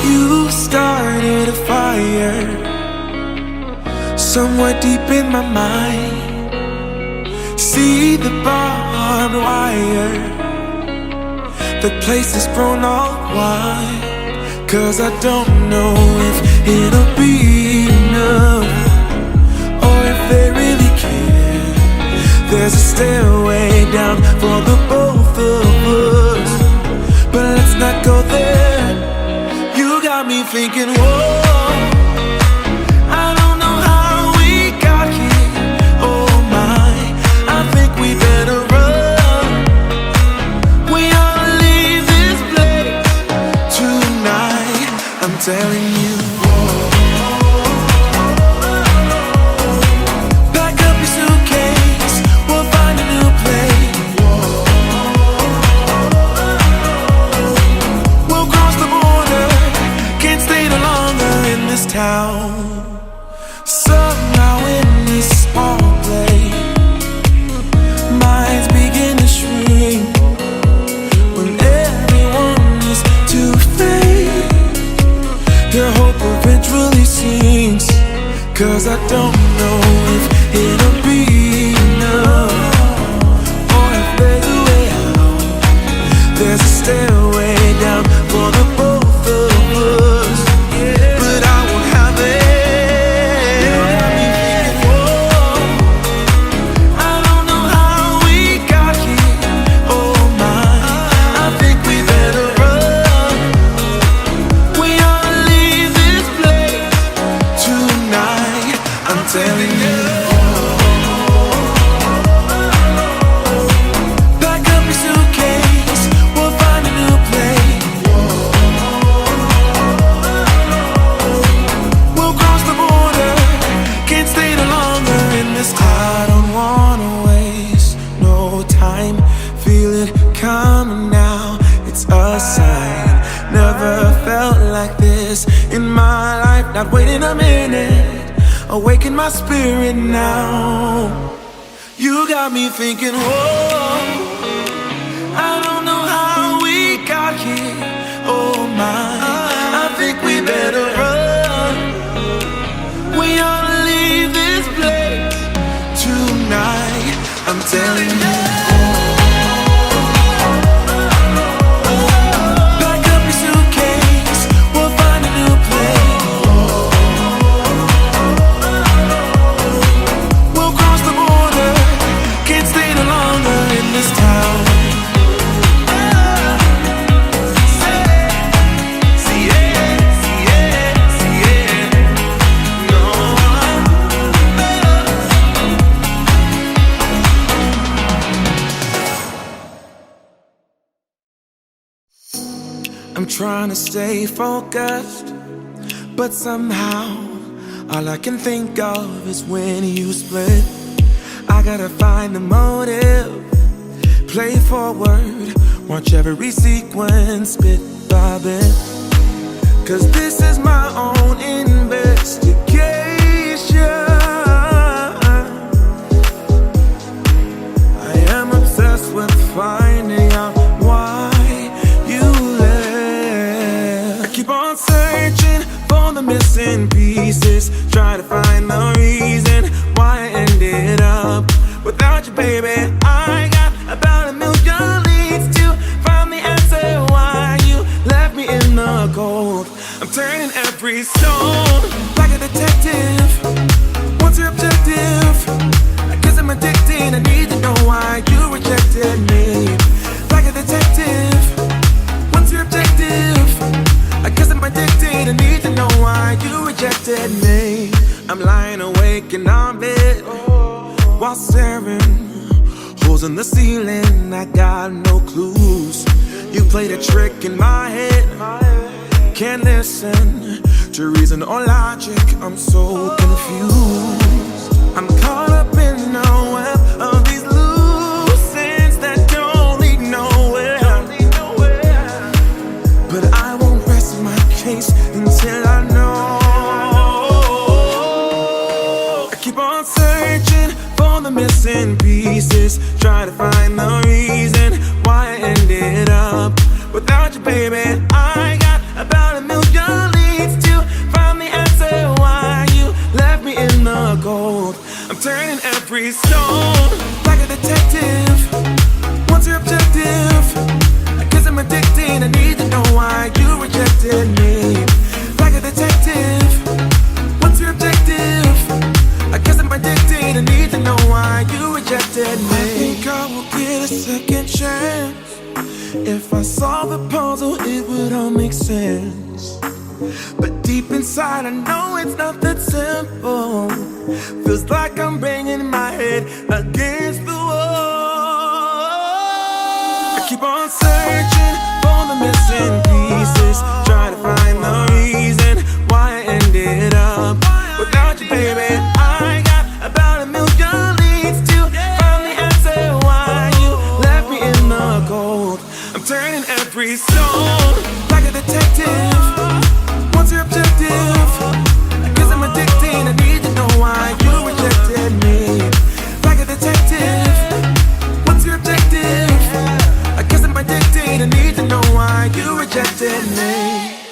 You started a fire somewhere deep in my mind. See the barbed wire, the place is grown all wide. 'Cause I don't know if it'll be enough, or if they really care. There's a stairway down for the both of us, but let's not go there. You got me thinking, whoa, I don't know how we got here. Oh my, I think we better run. We ought to leave this place tonight, I'm telling you. Pack up your suitcase, we'll find a new place. We'll cross the border, can't stay no longer in this town. Somehow in this small place, minds begin to shrink when everyone is too fake. Their hope eventually sinks, 'cause I don't know if it'll be enough, or if there's a way out. There's a stairway down for the both of us, but I won't have it. You got me thinking, whoa, I don't know how we got here. Oh my, I think we better run. We ought to leave this place tonight, I'm telling you. Pack up your suitcase, we'll find a new place. We'll cross the border, can't stay no longer in this town. I don't wanna waste no time, feel it coming now, it's a sign. Never felt like this in my life, not waiting a minute, awaken my spirit now. You got me thinking, whoa, I don't know how we got here. Oh my, I think we better run. We ought to leave this place tonight, I'm telling you. Pack up your suitcase, we'll find a new place. We'll cross the border, can't stay no longer in this town. I'm trying to stay focused, but somehow all I can think of is when you split. I gotta find the motive, play forward, watch every sequence bit by bit. 'Cause this is my own investigation. I am obsessed with finding out why you left. I keep on searching for the missing pieces, try to find the reason why I ended up without you, baby. I got about a million leads to find the answer why you left me in the cold. I'm turning every stone like a detective. What's your objective? I guess I'm addicted, I need to know why you rejected me. Like a detective, what's your objective? I guess I'm addicted, I need to know why you rejected me. I'm lying awake in our bed while staring holes in the ceiling, I got no clues. You played a trick in my head, can't listen to reason or logic, I'm so confused. I'm caught up in a web of these loose ends that don't lead nowhere. But I won't rest my case until I know. I keep on searching for the missing pieces, try to find the reason why I ended up without you, baby. I got about a million turning every stone like a detective. What's your objective? I guess I'm addicted. I need to know why you rejected me. Like a detective. What's your objective? I guess I'm addicted. I need to know why you rejected me. I think I will get a second chance. If I solve the puzzle, it would all make sense. But deep inside, I know it's not that simple. Feels like I'm banging my head against the wall. I keep on searching for the missing pieces, trying to find the reason why I ended up without you, baby. I got about a million leads to find the answer why you left me in the cold. I'm turning every stone like a detective. What's your objective? I guess I'm addicted. I need to know why you rejected me. Like a detective. What's your objective? I guess I'm addicted. I need to know why you rejected me.